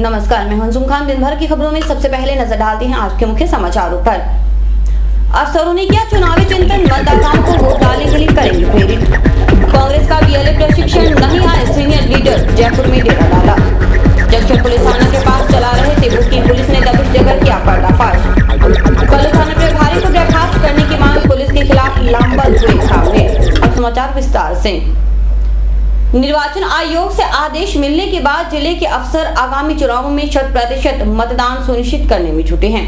नमस्कार, मैं अंजुम खान। दिन भर की खबरों में सबसे पहले नजर डालते हैं आज के मुख्य समाचारों पर। अफसरों ने किया चुनावी चिंतन, मतदाताओं को वोट डालने के लिए करेंगे प्रेरित। कांग्रेस का बीएलए प्रशिक्षण नहीं आए सीनियर लीडर, जयपुर में डेरा डाला। जंक्शन पुलिस थाना के पास चला रहे टेबू की पुलिस ने दबिश देकर किया पर्दाफाश। कल्लू थाना प्रभारी को बर्खास्त करने की मांग पुलिस के खिलाफ लामबंद हुए सामने। अब समाचार विस्तार से। निर्वाचन आयोग से आदेश मिलने के बाद जिले के अफसर आगामी चुनावों में 100% मतदान सुनिश्चित करने में जुटे हैं।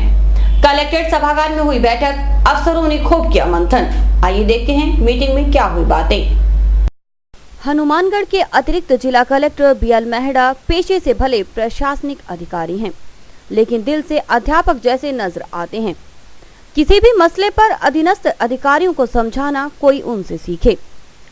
कलेक्ट्रेट सभागार में हुई बैठक, अफसरों ने खूब किया मंथन। आइए देखते हैं मीटिंग में क्या हुई बातें। हनुमानगढ़ के अतिरिक्त जिला कलेक्टर बीएल मेहड़ा पेशे से भले प्रशासनिक अधिकारी हैं, लेकिन दिल से अध्यापक जैसे नजर आते हैं। किसी भी मसले पर अधीनस्थ अधिकारियों को समझाना कोई उनसे सीखे।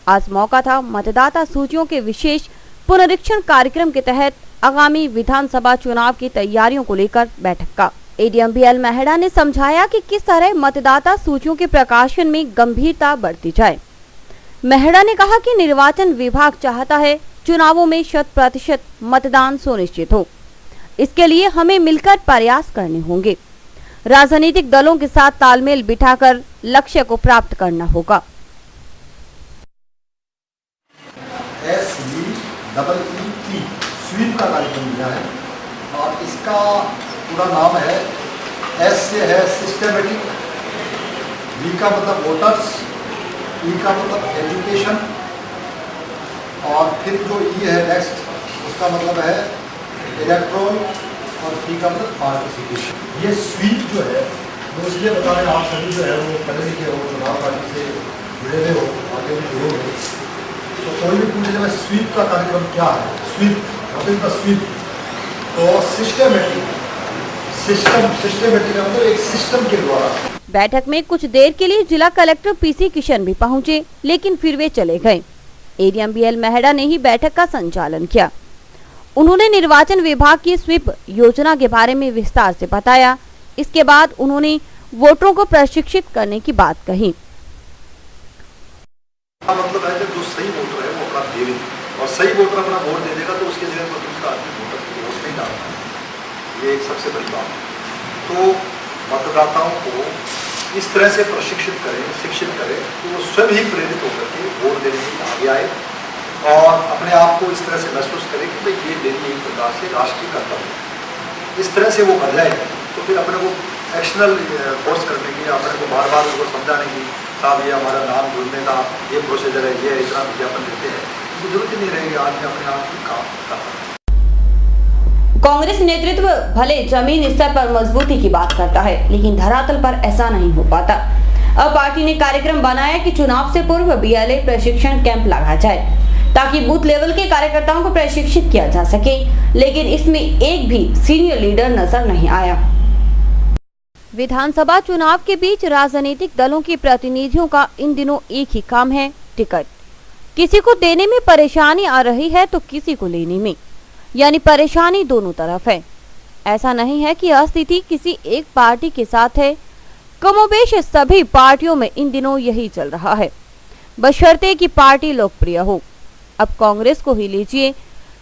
आज मौका था मतदाता सूचियों के विशेष पुनरीक्षण कार्यक्रम के तहत आगामी विधानसभा चुनाव की तैयारियों को लेकर बैठक का। एडीएम बीएल मेहड़ा ने समझाया कि किस तरह मतदाता सूचियों के प्रकाशन में गंभीरता बढ़ती जाए। मेहड़ा ने कहा कि निर्वाचन विभाग चाहता है चुनावों में 100% मतदान सुनिश्चित हो। इसके लिए हमें मिलकर प्रयास करने होंगे। राजनीतिक दलों के साथ तालमेल बिठाकर लक्ष्य को प्राप्त करना होगा। SVEEP स्वीप का कार्यक्रम दिया है और इसका पूरा नाम है। S से है सिस्टमेटिक, V का मतलब वोटर्स, E का मतलब एजुकेशन और फिर जो E है नेक्स्ट उसका मतलब है इलेक्ट्रोल और P का मतलब पार्टिसिपेशन। ये स्वीप जो है वो इसलिए बता रहे हैं, आप सभी जो है वो पढ़े लिखे हो, चुनाव पार्टी से जुड़े हुए हो, आगे भी जुड़ोगे, तो कोई भी पूछे जब स्वीप का कार्यक्रम क्या है, स्वीप का स्वीप तो सिस्टमेटिक मतलब एक सिस्टम के द्वारा। बैठक में कुछ देर के लिए जिला कलेक्टर पीसी किशन भी पहुंचे, लेकिन फिर वे चले गए। एडीएम बीएल मेहड़ा ने ही बैठक का संचालन किया। उन्होंने निर्वाचन विभाग की स्वीप योजना के बारे में विस्तार से बताया। इसके बाद उन्होंने वोटरों को प्रशिक्षित करने की बात कही। मतलब है जो सही वोटर है वो अपना दे दे और सही वोटर अपना वोट दे देगा तो उसके जगह पर दूसरा आदमी वोटर की वोट नहीं डालता। ये एक सबसे बड़ी बात है। तो मतदाताओं को इस तरह से प्रशिक्षित करें, शिक्षित करें कि वो स्वयं ही प्रेरित होकर के वोट देने के लिए आगे आए और अपने आप को इस तरह से महसूस करें कि भाई ये मेरी एक प्रकार से राष्ट्रीय कर्तव्य है। इस तरह से वो कर जाए तो फिर अपने को एक्शनल कोर्स करने की, अपने को बार बार उनको समझाने की, साहब ये हमारा नाम जुड़ने का ये प्रोसीजर है, ये इतना विज्ञापन देते हैं, तो जरूरत ही नहीं रहेगी, आदमी अपने आप ही काम करता है। कांग्रेस नेतृत्व भले जमीन स्तर पर मजबूती की बात करता है, लेकिन धरातल पर ऐसा नहीं हो पाता। अब पार्टी ने कार्यक्रम बनाया कि चुनाव से पूर्व बीएलए प्रशिक्षण कैंप लगाया जाए ताकि बूथ लेवल के कार्यकर्ताओं को प्रशिक्षित किया जा सके, लेकिन इसमें एक भी सीनियर लीडर नजर नहीं आया। विधानसभा चुनाव के बीच राजनीतिक दलों के प्रतिनिधियों का इन दिनों एक ही काम है, टिकट। किसी को देने में परेशानी आ रही है तो किसी को लेने में, यानी परेशानी दोनों तरफ है। ऐसा नहीं है कि अस्थिति किसी एक पार्टी के साथ है, कमोबेश सभी पार्टियों में इन दिनों यही चल रहा है, बशर्ते कि पार्टी लोकप्रिय हो। अब कांग्रेस को ही लीजिए,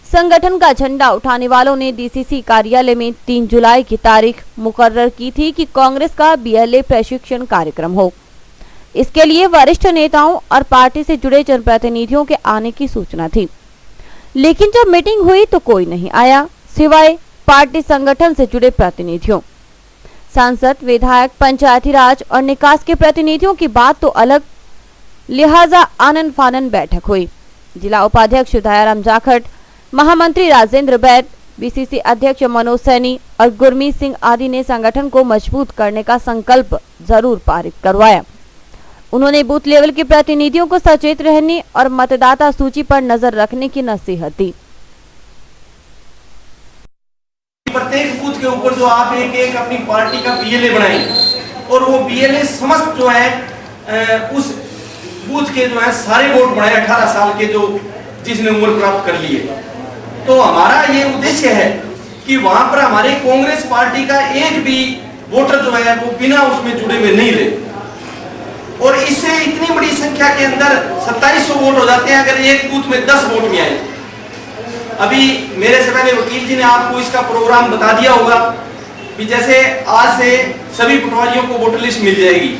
संगठन का झंडा उठाने वालों ने डीसीसी कार्यालय में 3 जुलाई की तारीख मुकर्रर की थी कि कांग्रेस का बीएलए प्रशिक्षण कार्यक्रम हो। इसके लिए वरिष्ठ नेताओं और पार्टी से जुड़े जनप्रतिनिधियों के आने की सूचना थी, लेकिन जब मीटिंग हुई तो कोई नहीं आया सिवाय पार्टी संगठन से जुड़े प्रतिनिधियों। सांसद, विधायक, पंचायती राज और निकास के प्रतिनिधियों की बात तो अलग, लिहाजा आनन फानन बैठक हुई। जिला उपाध्यक्ष दयाराम जाखड़, महामंत्री राजेंद्र बैद, बीसीसी अध्यक्ष मनोज सैनी और गुरमीत सिंह आदि ने संगठन को मजबूत करने का संकल्प जरूर पारित करवाया। उन्होंने बूथ लेवल के प्रतिनिधियों को सचेत रहने और मतदाता सूची पर नजर रखने की नसीहत दी। प्रत्येक बूथ के ऊपर जो आप एक अपनी पार्टी का बीएलए बनाएं और वो बीएलए समस्त जो है उस बूथ के जो है सारे वोट बनाए 18 साल के जो जिसने उम्र प्राप्त कर ली है। तो हमारा ये उद्देश्य है कि वहां पर हमारे कांग्रेस पार्टी का एक भी वोटर जो है वो बिना उसमें जुड़े हुए नहीं रहे और इससे इतनी बड़ी संख्या के अंदर 2700 वोट हो जाते हैं अगर एक बूथ में 10 वोट भी आए। अभी मेरे से पहले वकील जी ने आपको इसका प्रोग्राम बता दिया होगा कि जैसे आज से सभी पटवारियों को वोटर लिस्ट मिल जाएगी।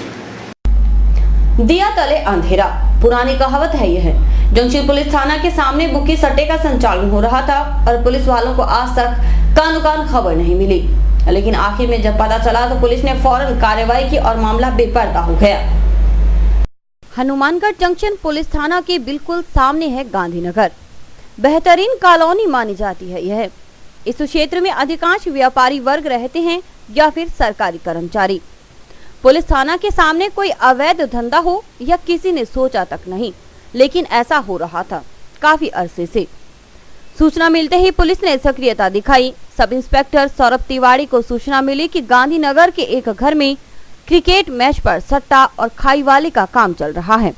दिया तले अंधेरा, पुरानी कहावत है यह। जंक्शन पुलिस थाना के सामने बुकी सट्टे का संचालन हो रहा था और पुलिस वालों को आज तक कान खबर नहीं मिली, लेकिन आखिर में जब पता चला तो पुलिस ने फौरन कार्रवाई की और मामला बेपर्दा हो गया। हनुमानगढ़ जंक्शन पुलिस थाना के बिल्कुल सामने है गांधीनगर। बेहतरीन कॉलोनी मानी जाती है यह। इस क्षेत्र में अधिकांश व्यापारी वर्ग रहते हैं या फिर सरकारी कर्मचारी। पुलिस थाना के सामने कोई अवैध धंधा हो या किसी ने सोचा तक नहीं, लेकिन ऐसा हो रहा था काफी अरसे से। सूचना मिलते ही पुलिस ने सक्रियता दिखाई। सब इंस्पेक्टर सौरभ तिवारी को सूचना मिली कि गांधीनगर के एक घर में क्रिकेट मैच पर सट्टा और खाईवाली का काम चल रहा है।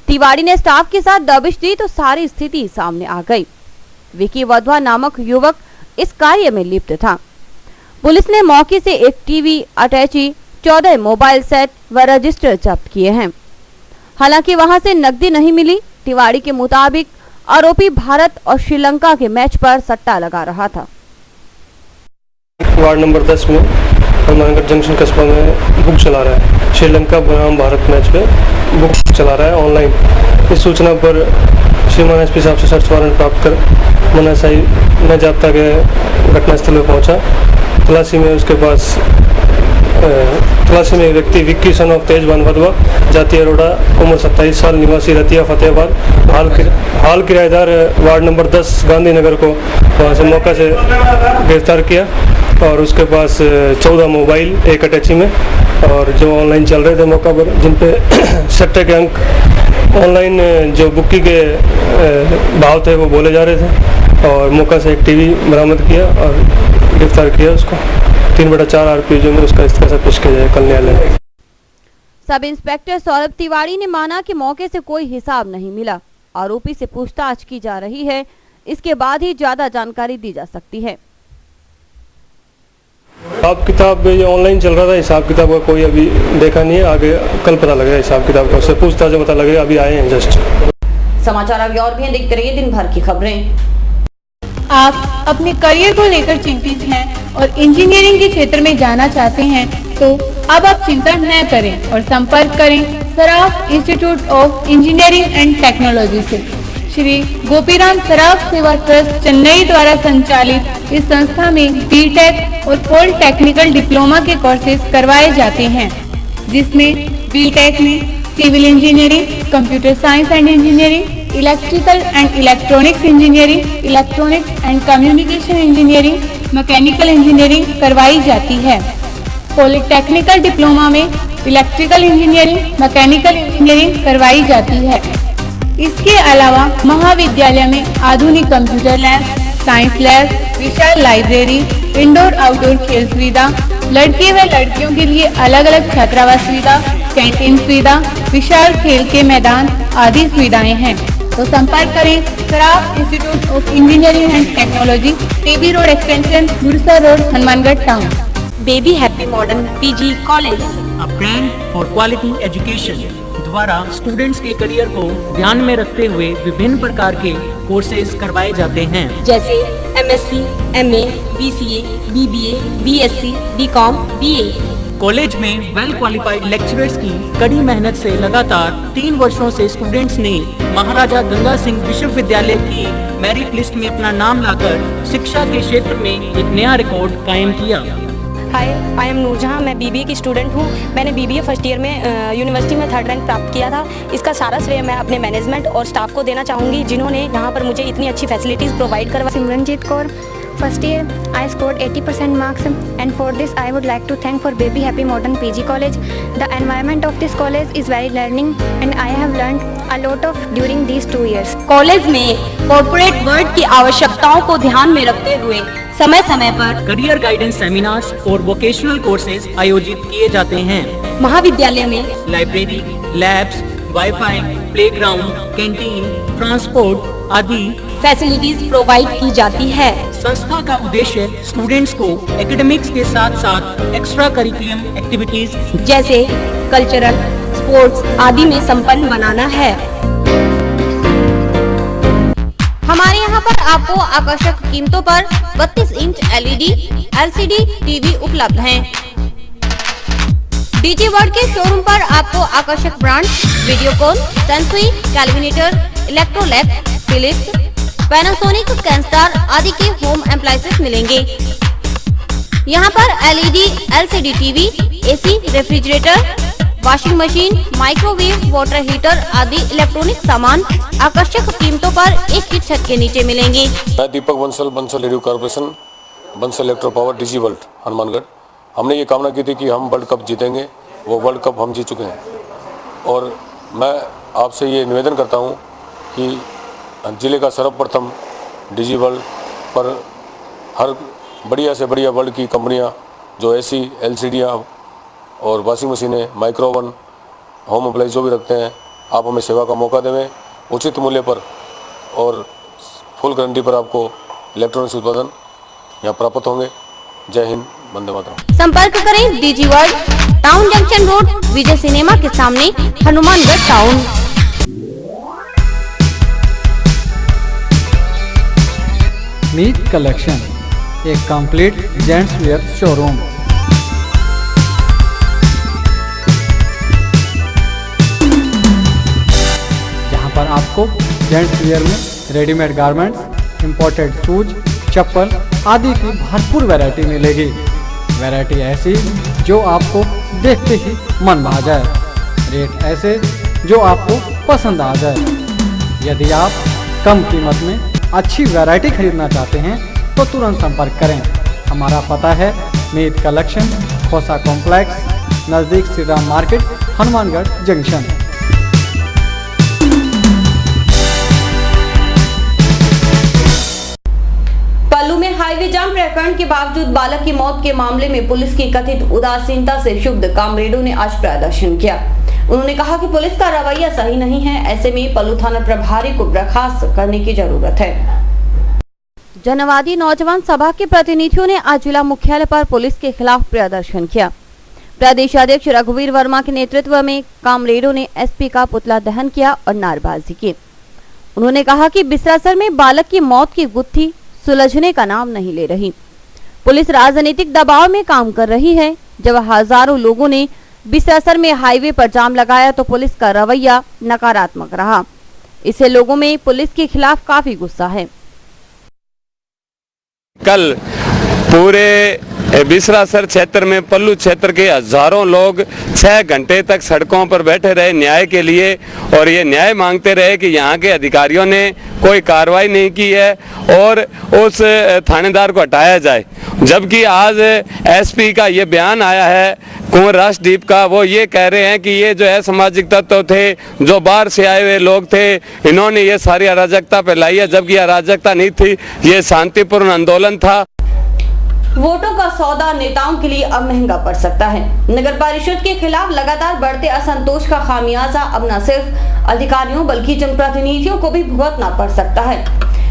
तिवारी ने स्टाफ के साथ दबिश दी तो सारी स्थिति सामने आ गई। विकी वधवा नामक युवक इस कार्य में लिप्त था। पुलिस ने मौके से एक टीवी, अटैची, 14 मोबाइल सेट व रजिस्टर जब्त किए हैं। हालांकि वहां से नकदी नहीं मिली। तिवारी के मुताबिक आरोपी भारत और श्रीलंका के मैच पर सट्टा लगा रहा था। वार्ड नंबर 10 में हनुमानगढ़ जंक्शन कस्बा में बुक चला रहा है। श्रीलंका बनाम भारत मैच पे बुक चला रहा है ऑनलाइन। इस सूचना पर श्रीमान एसपी साहब से सर्च वारंट प्राप्त कर मनासाई न जाब्ता के घटनास्थल पर पहुंचा। तलाशी में उसके पास एक व्यक्ति विक्की सन ऑफ तेजबान वधवा, जाति अरोड़ा, उम्र 27 साल, निवासी रतिया फतेहाबाद, हाल किराएदार वार्ड नंबर 10 गांधीनगर को वहाँ से मौका से गिरफ्तार किया और उसके पास 14 मोबाइल, एक अटैची में और जो ऑनलाइन चल रहे थे मौका पर, जिन पे सट्टे के अंक ऑनलाइन जो बुक्की के भाव थे वो बोले जा रहे थे और मौका से एक टीवी बरामद किया और गिरफ्तार किया उसको। 3/4 आरपीओ में उसका इस तरह से पेश किया जाए कल न्यायालय में। सब इंस्पेक्टर सौरभ तिवारी ने माना कि मौके से कोई हिसाब नहीं मिला। आरोपी से पूछताछ की जा रही है, इसके बाद ही ज्यादा जानकारी दी जा सकती है। हिसाब किताब ये ऑनलाइन चल रहा था, हिसाब किताब का कोई अभी देखा नहीं है। आगे कल पता लगेगा हिसाब किताब का, उससे पूछताछ से पता लगेगा। अभी आए हैं जस्ट। समाचार अभी और भी देखते रहिए दिन भर की खबरें। आप अपने करियर को लेकर चिंतित हैं और इंजीनियरिंग के क्षेत्र में जाना चाहते हैं तो अब आप चिंता न करें और संपर्क करें Saraf institute of engineering and technology से। श्री गोपीराम सराफ सेवा ट्रस्ट चेन्नई द्वारा संचालित इस संस्था में बीटेक और पॉलिटेक्निकल डिप्लोमा के कोर्सेज करवाए जाते हैं, जिसमें बीटेक में civil engineering, computer science and engineering, electrical and electronics engineering, electronics and communication engineering, mechanical engineering करवाई जाती है। पॉलिटेक्निकल डिप्लोमा में इलेक्ट्रिकल इंजीनियरिंग, मैकेनिकल इंजीनियरिंग करवाई जाती है। इसके अलावा महाविद्यालय में आधुनिक कंप्यूटर लैब, साइंस लैब, विशाल लाइब्रेरी, इंडोर आउटडोर खेल सुविधा, लड़के व लड़कियों के लिए अलग अलग छात्रावास सुविधा, कैंटीन सुविधा, विशाल खेल के मैदान आदि सुविधाएं हैं। तो संपर्क करें Saraf institute of engineering and technology, TB road extension, Gursa road, Hanumangarh town. Baby happy modern PG college, a brand for quality education द्वारा स्टूडेंट्स के करियर को ध्यान में रखते हुए विभिन्न प्रकार के कोर्सेज करवाए जाते हैं, जैसे MSc, MA, BCA, BBA, BSc, BCom, BA. College में वेल क्वालिफाइड लेक्चरर्स की कड़ी मेहनत से लगातार 3 वर्षों से स्टूडेंट्स ने महाराजा गंगा सिंह विश्वविद्यालय की मेरिट लिस्ट में अपना नाम लाकर शिक्षा के क्षेत्र में एक नया रिकॉर्ड कायम किया। हाय, आई एम नूरजहां। मैं बीबीए की स्टूडेंट हूँ। मैंने बीबीए फर्स्ट ईयर में यूनिवर्सिटी में 3rd रैंक प्राप्त किया था। इसका सारा श्रेय मैं अपने मैनेजमेंट और स्टाफ को देना चाहूँगी, जिन्होंने यहाँ पर मुझे इतनी अच्छी फैसिलिटीज़ प्रोवाइड करवा। Simranjeet Kaur, first year I scored 80% marks, and for this I would like to thank for Baby Happy Modern PG College. The environment of this college is very learning and I have learned a lot of during these 2 years. College में corporate world की आवश्यकताओं को ध्यान में रखते हुए समय समय पर करियर गाइडेंस सेमिनार्स और वोकेशनल कोर्सेज आयोजित किए जाते हैं। महाविद्यालय में library, labs, wifi, playground, canteen, transport आदि फैसिलिटीज प्रोवाइड की जाती है। संस्था का उद्देश्य स्टूडेंट्स को एकेडमिक्स के साथ साथ एक्स्ट्रा करिकुलम एक्टिविटीज जैसे कल्चरल, स्पोर्ट्स आदि में संपन्न बनाना है। हमारे यहाँ पर आपको आकर्षक कीमतों पर 32 इंच LED, LCD टीवी उपलब्ध हैं। डीजी वर्ल्ड के शोरूम पर आपको आकर्षक brand Videocon, Sansui, Kelvinator, Electrolab, Philips, Panasonic, Kenstar आदि के होम अप्लायंसेस मिलेंगे। यहाँ पर LED, LCD TV, AC, refrigerator, washing machine, microwave, water heater आदि इलेक्ट्रॉनिक सामान आकर्षक कीमतों पर एक ही छत के नीचे मिलेंगे। मैं Deepak Bansal radio corporation, Bansal electro power, DG world Hanumangarh. हमने ये कामना की थी कि हम वर्ल्ड कप जीतेंगे, वो वर्ल्ड कप हम जीत चुके हैं। और मैं आपसे ये निवेदन करता हूँ कि जिले का सर्वप्रथम डीजी वर्ल्ड पर हर बढ़िया से बढ़िया वर्ल्ड की कंपनियां जो AC, LCD और वॉशिंग मशीनें, माइक्रोवन, होम अप्लायंस जो भी रखते हैं, आप हमें सेवा का मौका देवें उचित मूल्य पर और फुल गारंटी पर आपको इलेक्ट्रॉनिक्स उत्पादन यहाँ प्राप्त होंगे। जय हिंद, वंदे मातरम। संपर्क करें DG world, town junction road, Vijay cinema के सामने, हनुमानगढ़ टाउन। मीत कलेक्शन, एक कंप्लीट जेंट्स वेयर शोरूम। जहां पर आपको जेंट्स वेयर में रेडीमेड गारमेंट्स, इंपोर्टेड शूज, चप्पल आदि की भरपूर वैरायटी मिलेगी। वैरायटी ऐसी जो आपको देखते ही मन भा जाए, रेट ऐसे जो आपको पसंद आ जाए। यदि आप कम कीमत में अच्छी वैरायटी खरीदना चाहते हैं तो तुरंत संपर्क करें। हमारा पता है मीत कलेक्शन, खोसा कॉम्प्लेक्स, नज़दीक श्री राम मार्केट, हनुमानगढ़ जंक्शन। पल्लू में हाईवे जाम प्रकरण के बावजूद बालक की मौत के मामले में पुलिस की कथित उदासीनता से क्षुब्ध कामरेडों ने आज प्रदर्शन किया। उन्होंने कहा कि पुलिस का रवैया सही नहीं है, ऐसे में पल्लू थाना प्रभारी को बर्खास्त करने की जरूरत है। जनवादी नौजवान सभा के प्रतिनिधियों ने आज जिला मुख्यालय पर पुलिस के खिलाफ प्रदर्शन किया। प्रदेश अध्यक्ष रघुवीर वर्मा के नेतृत्व में कामरेडों ने SP का पुतला दहन किया और नारेबाजी की। उन्होंने कहा कि बिसरासर में बालक की मौत की गुत्थी सुलझने का नाम नहीं ले रही। पुलिस राजनीतिक दबाव में काम कर रही है। जब हजारों लोगों ने बिसरासर में हाईवे पर जाम लगाया तो पुलिस का रवैया नकारात्मक रहा। इससे लोगों में पुलिस के खिलाफ काफी गुस्सा है। कल पूरे बिसरासर क्षेत्र में, पल्लू क्षेत्र के हजारों लोग 6 घंटे तक सड़कों पर बैठे रहे न्याय के लिए, और ये न्याय मांगते रहे कि यहाँ के अधिकारियों ने कोई कार्रवाई नहीं की है और उस थानेदार को हटाया जाए। जबकि आज SP का ये बयान आया है कुंवर राष्ट्रदीप का, वो ये कह रहे हैं कि ये जो है सामाजिक तत्व थे, जो बाहर से आए हुए लोग थे, इन्होंने ये सारी अराजकता फैलाई है, जबकि अराजकता नहीं थी, ये शांतिपूर्ण आंदोलन था। वोटों का सौदा नेताओं के लिए अब महंगा पड़ सकता है। नगर परिषद के खिलाफ लगातार बढ़ते असंतोष का खामियाजा अब न सिर्फ अधिकारियों बल्कि जनप्रतिनिधियों को भी भुगतना पड़ सकता है।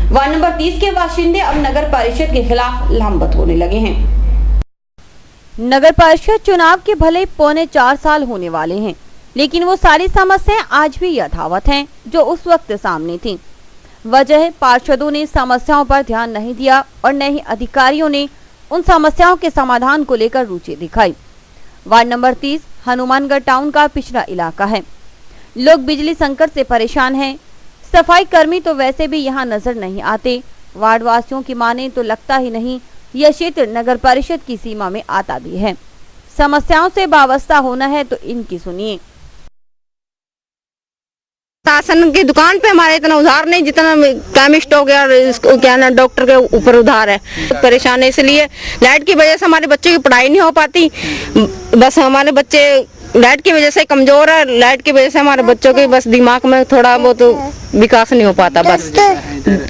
वार्ड नंबर 30 के बाशिंदे अब नगर परिषद के खिलाफ लामबंद होने लगे हैं। नगर परिषद चुनाव के भले 4.25 साल होने वाले हैं, लेकिन वो सारी समस्याएं आज भी यथावत हैं जो उस वक्त सामने थी। वजह पार्षदों ने समस्याओं पर ध्यान नहीं दिया और न ही अधिकारियों ने उन समस्याओं के समाधान को लेकर रुचि दिखाई। वार्ड नंबर 30 हनुमानगढ़ टाउन का पिछड़ा इलाका है। लोग बिजली संकट से परेशान हैं। सफाई कर्मी तो वैसे भी यहाँ नजर नहीं आते। वार्ड वासियों की माने तो लगता ही नहीं यह क्षेत्र नगर परिषद की सीमा में आता भी है। समस्याओं से वाबस्ता होना है तो इनकी सुनिए। शासन की दुकान पे हमारा इतना उधार नहीं जितना केमिस्ट हो गया, इसको क्या ना डॉक्टर के ऊपर उधार है। परेशान है इसलिए लाइट की वजह से हमारे बच्चों की पढ़ाई नहीं हो पाती। बस हमारे बच्चे लाइट की वजह से कमजोर है। लाइट की वजह से हमारे बच्चों के बस दिमाग में थोड़ा बहुत विकास नहीं हो पाता। बस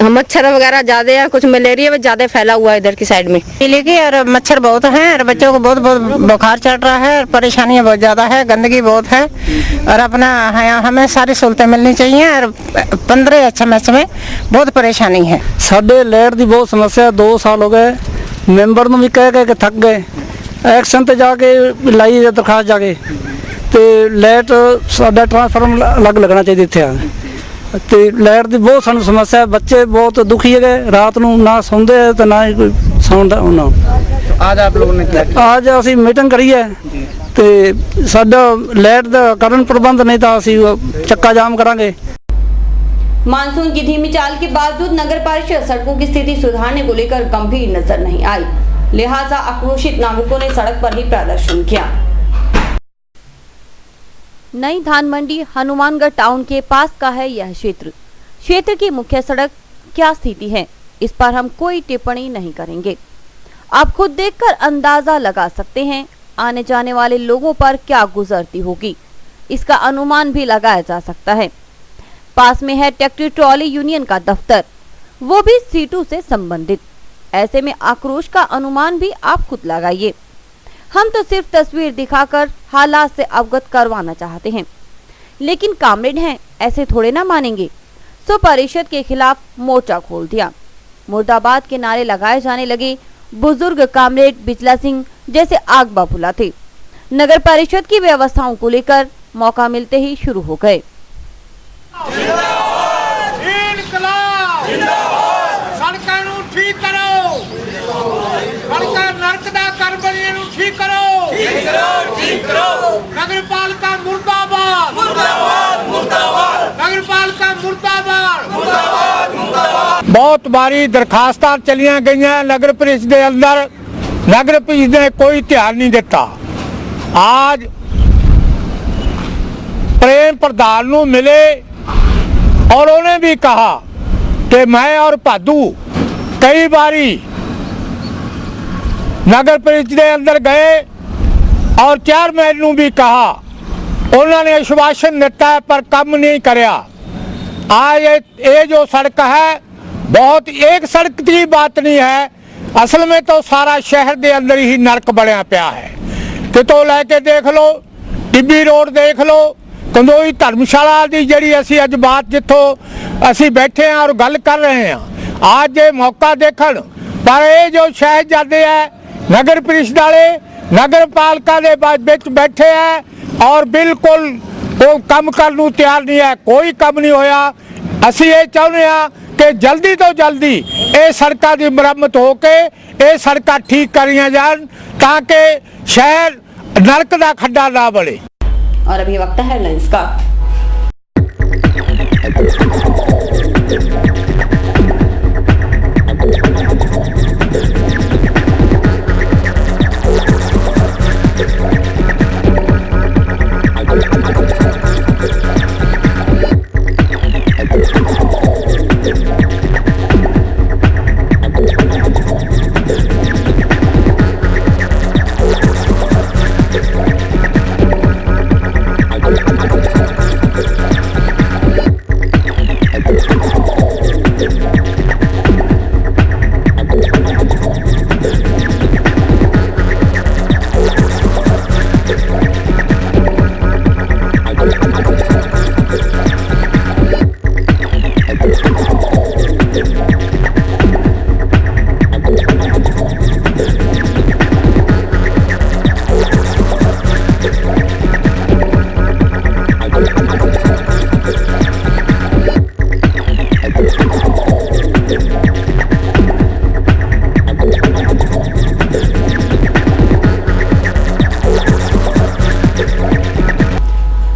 मच्छर वगैरह ज्यादा है, कुछ मलेरिया भी ज्यादा फैला हुआ है इधर की साइड में। लेकिन और मच्छर बहुत हैं और बच्चों को बहुत बुखार चढ़ रहा है और परेशानियां बहुत ज्यादा है, गंदगी बहुत है और अपना हमें सारी सहूलतें मिलनी चाहिए। और 15 SMS में बहुत परेशानी है। साढ़े लाइट की बहुत समस्या, 2 साल हो गए। मैंबर ਨੂੰ ਵੀ ਕਹਿ ਕੇ ਥੱਕ ਗਏ। ਐਕਸ਼ਨ ਤੇ ਜਾ ਕੇ ਲਾਈ ਦਰਖਾਸਤ ਜਾ ਕੇ ਤੇ ਲਾਈਟ ਸਾਡਾ ਟ੍ਰਾਂਸਫਾਰਮ ਅਲੱਗ ਲੱਗਣਾ ਚਾਹੀਦਾ ਇੱਥੇ ਆ। ਤੇ ਲਾਈਟ ਦੀ ਬਹੁਤ ਸਾਨੂੰ ਸਮੱਸਿਆ ਹੈ। ਬੱਚੇ ਬਹੁਤ ਦੁਖੀ ਹੈਗੇ, ਰਾਤ ਨੂੰ ਨਾ ਸੌਂਦੇ ਤੇ ਨਾ ਹੀ ਕੋਈ ਸੌਂਦਾ ਉਹਨਾਂ। आज आप लोगों ने क्या किया? ਅੱਜ ਅਸੀਂ ਮੀਟਿੰਗ ਕਰੀ ਹੈ ਤੇ ਸਾਡਾ ਲਾਈਟ ਦਾ ਕਰਨ ਪ੍ਰਬੰਧ ਨਹੀਂ ਤਾਂ ਅਸੀਂ ਚੱਕਾ ਜਾਮ ਕਰਾਂਗੇ। मानसून की धीमी चाल के बावजूद नगर परिषद सड़कों की स्थिति सुधारने को लेकर गंभीर नजर नहीं आई, लिहाजा आक्रोशित नागरिकों ने सड़क पर ही प्रदर्शन किया। नई धान मंडी हनुमानगढ़ टाउन के पास का है यह क्षेत्र की मुख्य सड़क क्या स्थिति है, इस पर हम कोई टिप्पणी नहीं करेंगे। आप खुद देखकर अंदाजा लगा सकते हैं आने जाने वाले लोगों पर क्या गुजरती होगी, इसका अनुमान भी लगाया जा सकता है। पास में है ट्रैक्टर ट्रॉली यूनियन का दफ्तर, वो भी सीटों से संबंधित। ऐसे में आक्रोश का अनुमान भी आप खुद लगाइए। हम तो सिर्फ तस्वीर दिखाकर हालात से अवगत करवाना चाहते हैं, लेकिन कामरेड हैं ऐसे थोड़े ना मानेंगे। सो परिषद के खिलाफ मोर्चा खोल दिया। मुर्दाबाद के नारे लगाए जाने लगे। बुजुर्ग कामरेड बिजला सिंह जैसे आग बबूला थे। नगर परिषद की व्यवस्थाओं को लेकर मौका मिलते ही शुरू हो गए। बहुत बारी दरखास्त चलिया गई नगर परिषद के अंदर, नगर परिषद ने कोई ध्यान नहीं दिता। आज प्रेम प्रधान नूं मिले और उन्हें भी कहा कि मैं और भादू कई बारी नगर परिषद के अंदर गए और चेयरमैन नूं भी कहा, उन्होंने आश्वासन दिता है पर काम नहीं करया। आज ये जो सड़क है बहुत एक सड़क की बात नहीं है, असल में तो सारा शहर के अंदर ही नरक बनया पिया है। कितों लैके देख लो, टिब्बी रोड देख लो, कंदोई धर्मशाला की जी असी अज बात जितों असी बैठे हैं और गल कर रहे हैं, आज ये मौका देखन। पर ये जो शहजादे है नगर परिषद वाले नगर पालिका के विच बैठे हैं और बिल्कुल कोई काम करने को तैयार नहीं है, कोई काम नहीं होया। असी ये चाहते हैं कि जल्दी तो जल्दी ये सड़कों की मरम्मत होके ये सड़कें ठीक करिया जान ताकि शहर नरक का खड्डा ना बने। और अभी वक्त है हेडलाइंस का।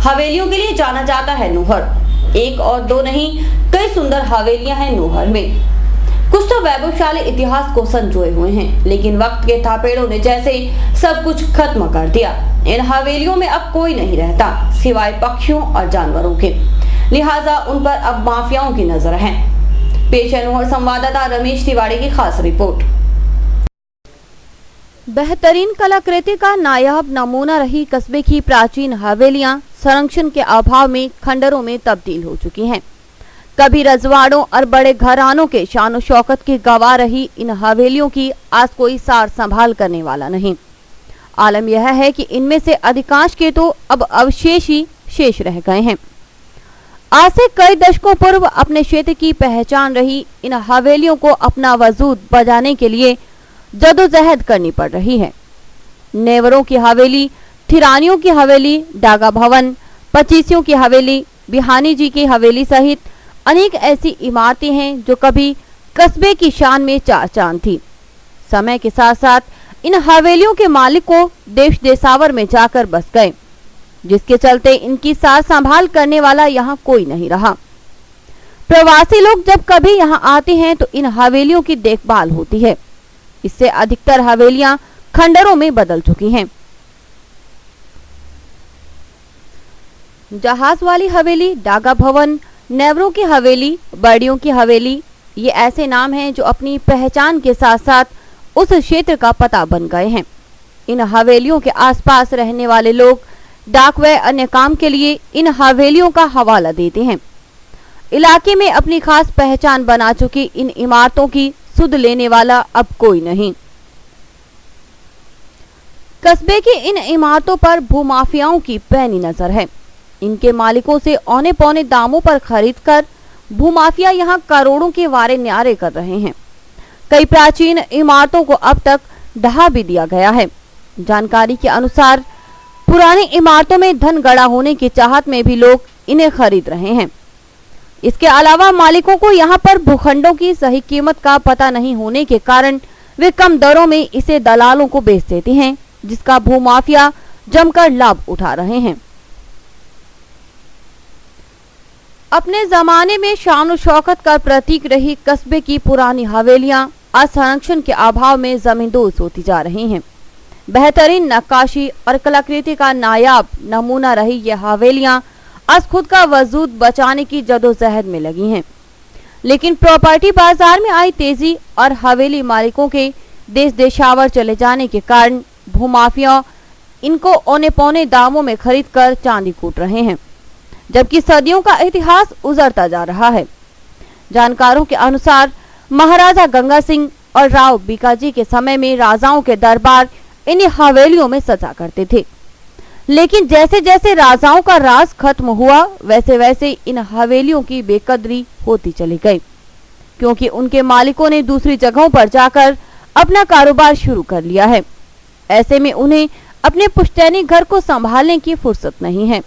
हवेलियों के लिए जाना जाता है नूहर। एक और दो नहीं, कई सुंदर हवेलियां हैं नूहर में। कुछ तो वैभवशाली इतिहास को संजोए हुए हैं, लेकिन वक्त के थापेड़ों ने जैसे सब कुछ खत्म कर दिया। इन हवेलियों में अब कोई नहीं रहता सिवाय पक्षियों और जानवरों के, लिहाजा उन पर अब माफियाओं की नजर है। पेश है नूहर संवाददाता रमेश तिवारी की खास रिपोर्ट। बेहतरीन कलाकृति का नायाब नमूना रही कस्बे की प्राचीन हवेलियां संरक्षण के अभाव में खंडरों में तब्दील हो चुकी हैं। कभी रजवाड़ों और बड़े घरानों के शान शौकत की गवाह रही इन हवेलियों की आज कोई सार संभाल करने वाला नहीं। आलम यह है कि इनमें से अधिकांश के तो अब अवशेष ही शेष रह गए हैं। आज से कई दशकों पूर्व अपने क्षेत्र की पहचान रही इन हवेलियों को अपना वजूद बजाने के लिए जदोजहद करनी पड़ रही है। नेवरों की हवेली, थिरानियों की हवेली, डागा भवन, पचीसियों की हवेली, बिहानी जी की हवेली सहित अनेक ऐसी इमारतें हैं जो कभी कस्बे की शान में चार चांद थी। समय के साथ साथ इन हवेलियों के मालिक को देश देशावर में जाकर बस गए, जिसके चलते इनकी सार संभाल करने वाला यहाँ कोई नहीं रहा। प्रवासी लोग जब कभी यहाँ आते हैं तो इन हवेलियों की देखभाल होती है। इससे अधिकतर हवेलियां खंडरों में बदल चुकी हैं। जहाज वाली हवेली, डागा भवन, नेवरों की हवेली, बर्डियों की हवेली, ये ऐसे नाम हैं जो अपनी पहचान के साथ साथ उस क्षेत्र का पता बन गए हैं। इन हवेलियों के आसपास रहने वाले लोग डाक व अन्य काम के लिए इन हवेलियों का हवाला देते हैं। इलाके में अपनी खास पहचान बना चुकी इन इमारतों की सुध लेने वाला अब कोई नहीं। कस्बे की इन इमारतों पर भूमाफियाओं की पैनी नजर है। इनके मालिकों से औने पौने दामों पर खरीदकर भूमाफिया यहां करोड़ों के वारे न्यारे कर रहे हैं। कई प्राचीन इमारतों को अब तक ढहा भी दिया गया है। जानकारी के अनुसार पुरानी इमारतों में धन गड़ा होने की चाहत में भी लोग इन्हें खरीद रहे हैं। इसके अलावा मालिकों को यहां पर भूखंडों की सही कीमत का पता नहीं होने के कारण वे कम दरों में इसे दलालों को बेच देते हैं, जिसका भूमाफिया जमकर लाभ उठा रहे हैं। अपने जमाने में शान और शौकत का प्रतीक रही कस्बे की पुरानी हवेलियां आज संरक्षण के अभाव में जमींदोज होती जा रही हैं। बेहतरीन नक्काशी और कलाकृति का नायाब नमूना रही ये हवेलियां आज खुद का वजूद बचाने की जदोजहद में लगी हैं। लेकिन प्रॉपर्टी बाजार में आई तेजी और हवेली मालिकों के देश देशावर चले जाने के कारण भूमाफिया इनको औने पौने दामों में खरीदकर चांदी कूट रहे हैं, जबकि सदियों का इतिहास उजड़ता जा रहा है। जानकारों के अनुसार महाराजा गंगा सिंह और राव बीकाजी के समय में राजाओं के दरबार इन हवेलियों में सजा करते थे, लेकिन जैसे जैसे राजाओं का राज खत्म हुआ वैसे वैसे इन हवेलियों की बेकदरी होती चली गई, क्योंकि उनके मालिकों ने दूसरी जगहों पर जाकर अपना कारोबार शुरू कर लिया है। ऐसे में उन्हें अपने पुश्तैनी घर को संभालने की फुर्सत नहीं है।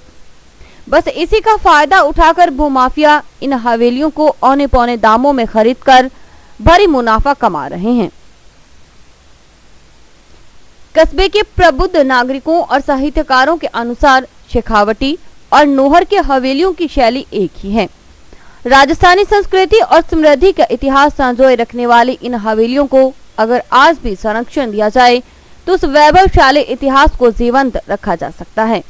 बस इसी का फायदा उठाकर भूमाफिया इन हवेलियों को औने पौने दामों में खरीदकर भारी मुनाफा कमा रहे हैं। कस्बे के प्रबुद्ध नागरिकों और साहित्यकारों के अनुसार शेखावटी और नोहर के हवेलियों की शैली एक ही है। राजस्थानी संस्कृति और समृद्धि का इतिहास संजोए रखने वाली इन हवेलियों को अगर आज भी संरक्षण दिया जाए तो उस वैभवशाली इतिहास को जीवंत रखा जा सकता है।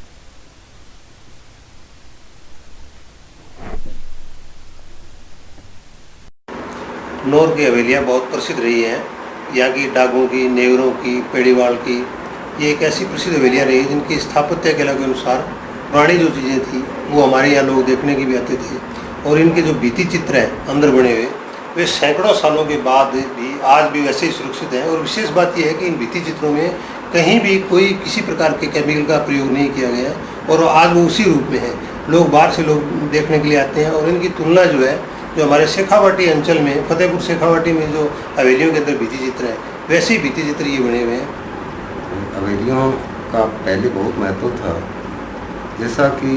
नौर की हवेलियाँ बहुत प्रसिद्ध रही हैं। यहाँ की डागों की, नेवरों की, पेड़ीवाल की, ये एक ऐसी प्रसिद्ध हवेलियाँ रही जिनकी स्थापत्य कला के अनुसार पुरानी जो चीज़ें थी वो हमारे यहाँ लोग देखने के भी आते थे। और इनके जो भित्ति चित्र हैं अंदर बने हुए, वे सैकड़ों सालों के बाद भी आज भी वैसे ही सुरक्षित हैं। और विशेष बात यह है कि इन भित्ति चित्रों में कहीं भी कोई किसी प्रकार के केमिकल का प्रयोग नहीं किया गया और आज वो उसी रूप में है। लोग बाहर से लोग देखने के लिए आते हैं। और इनकी तुलना जो है, जो हमारे शेखावाटी अंचल में, फतेहपुर शेखावाटी में जो हवेलियों के अंदर भित्ति चित्र है, वैसे ही भित्ति चित्र ये बने हुए हैं। हवेलियों का पहले बहुत महत्व था। जैसा कि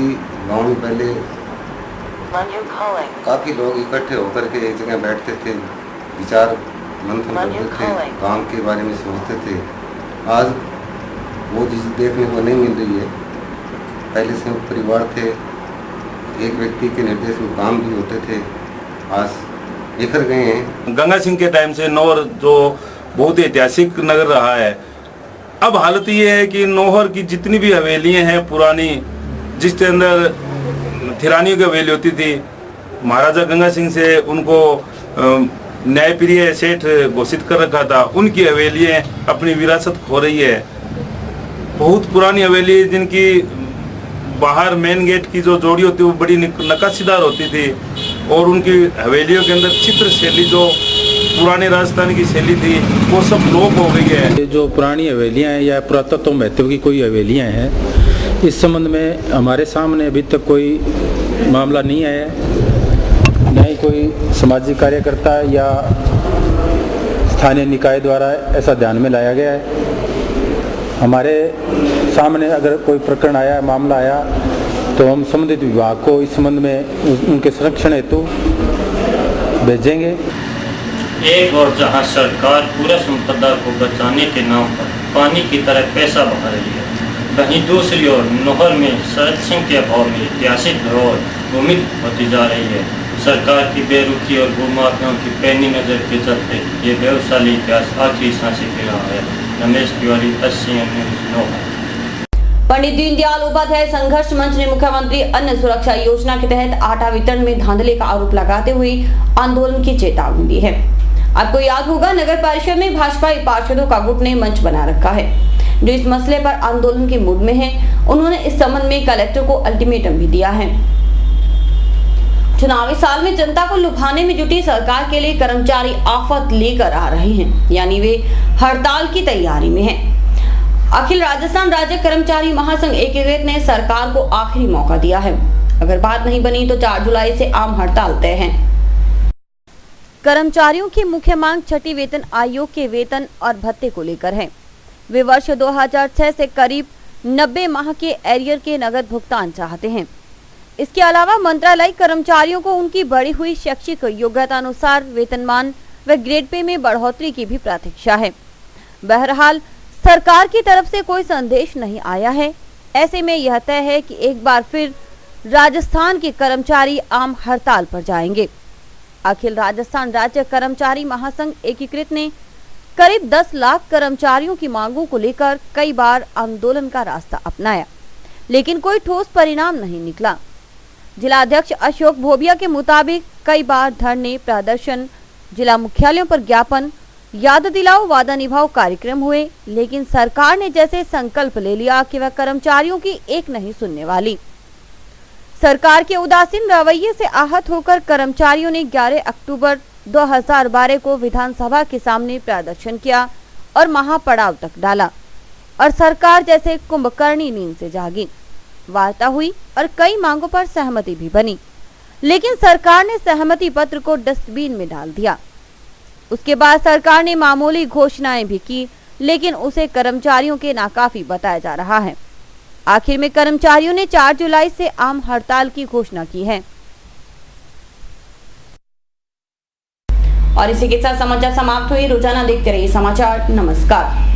गांव में पहले काफ़ी लोग इकट्ठे होकर के एक जगह बैठते थे, विचार मंथन करते थे, गांव के बारे में सोचते थे। आज वो चीज़ देखने को नहीं मिल रही है। पहले संयुक्त परिवार थे, एक व्यक्ति के निर्देश में काम भी होते थे, आज बिखर गए हैं। गंगा सिंह के टाइम से नौहर जो बहुत ही ऐतिहासिक नगर रहा है, अब हालत ये है कि नौहर की जितनी भी हवेलियां हैं पुरानी, जिसके अंदर थिरानियों की हवेली होती थी, महाराजा गंगा सिंह से उनको न्यायप्रिय सेठ घोषित कर रखा था, उनकी हवेलियां अपनी विरासत खो रही है। बहुत पुरानी हवेली जिनकी बाहर मेन गेट की जो जोड़ी होती है वो बड़ी नक्काशीदार होती थी और उनकी हवेलियों के अंदर चित्र शैली जो पुराने राजस्थान की शैली थी वो सब लोप हो गई है। ये जो पुरानी हवेलियां हैं या पुरातत्व महत्व की कोई हवेलियां हैं, इस संबंध में हमारे सामने अभी तक कोई मामला नहीं आया, न ही कोई सामाजिक कार्यकर्ता या स्थानीय निकाय द्वारा ऐसा ध्यान में लाया गया है। हमारे सामने अगर कोई प्रकरण आया, मामला आया, तो हम संबंधित विभाग को इस संबंध में उनके संरक्षण हेतु भेजेंगे। एक और जहां सरकार पूरा संपदा को बचाने के नाम पर पानी की तरह पैसा बहा रही है, वहीं दूसरी ओर नोहर में संरक्षण के अभाव में ऐतिहासिक धरोहर भूमित होती जा रही है। सरकार की बेरुखी और भूमाफियाओं की पैनी नजर के चलते ये व्यवसायी इतिहास आखिरी सांसें पी रहा है। Ramesh Tiwari, SCM news, Nohar. पंडित दीनदयाल उपाध्याय संघर्ष मंच ने मुख्यमंत्री अन्न सुरक्षा योजना के तहत आटा वितरण में धांधली का आरोप लगाते हुए आंदोलन की चेतावनी दी है। आपको याद होगा, नगर परिषद में भाजपा पार्षदों का गुट ने मंच बना रखा है जो इस मसले पर आंदोलन के मूड में है। उन्होंने इस संबंध में कलेक्टर को अल्टीमेटम भी दिया है। चुनावी साल में जनता को लुभाने में जुटी सरकार के लिए कर्मचारी आफत लेकर आ रहे हैं, यानी वे हड़ताल की तैयारी में हैं। अखिल राजस्थान राज्य कर्मचारी महासंघ एकीकृत ने सरकार को आखिरी मौका दिया है। अगर बात नहीं बनी तो 4 जुलाई से आम हड़ताल तय है। कर्मचारियों की मुख्य मांग छठी वेतन आयोग के वेतन और भत्ते को लेकर है। वे वर्ष 2006 से करीब 90 माह के एरियर के नगद भुगतान चाहते हैं। इसके अलावा मंत्रालय कर्मचारियों को उनकी बढ़ी हुई शैक्षिक योग्यता अनुसार वेतनमान व ग्रेड पे में बढ़ोतरी की भी प्रतीक्षा है। बहरहाल सरकार की तरफ से कोई संदेश नहीं आया है। ऐसे में यह तय है कि एक बार फिर राजस्थान के कर्मचारी आम हड़ताल पर जाएंगे। अखिल राजस्थान राज्य कर्मचारी महासंघ एकीकृत ने करीब 10 लाख कर्मचारियों की मांगों को लेकर कई बार आंदोलन का रास्ता अपनाया, लेकिन कोई ठोस परिणाम नहीं निकला। जिला अध्यक्ष अशोक भोबिया के मुताबिक कई बार धरने, प्रदर्शन, जिला मुख्यालयों पर ज्ञापन, याद दिलाओ वादा निभाओ कार्यक्रम हुए, लेकिन सरकार ने जैसे संकल्प ले लिया कि वह कर्मचारियों की एक नहीं सुनने वाली। सरकार के उदासीन रवैये से आहत होकर कर्मचारियों ने 11 अक्टूबर 2012 को विधानसभा के सामने प्रदर्शन किया और महापड़ाव तक डाला और सरकार जैसे कुंभकर्णी नींद से जागी। वार्ता हुई और कई मांगों पर सहमति भी बनी, लेकिन सरकार ने सहमति पत्र को डस्टबिन में डाल दिया। उसके बाद सरकार ने मामूली घोषणाएं भी की, लेकिन उसे कर्मचारियों के नाकाफी बताया जा रहा है। आखिर में कर्मचारियों ने 4 जुलाई से आम हड़ताल की घोषणा की है। और इसी के साथ समाचार समाप्त हुए। रोजाना देखते रहिए समाचार। नमस्कार।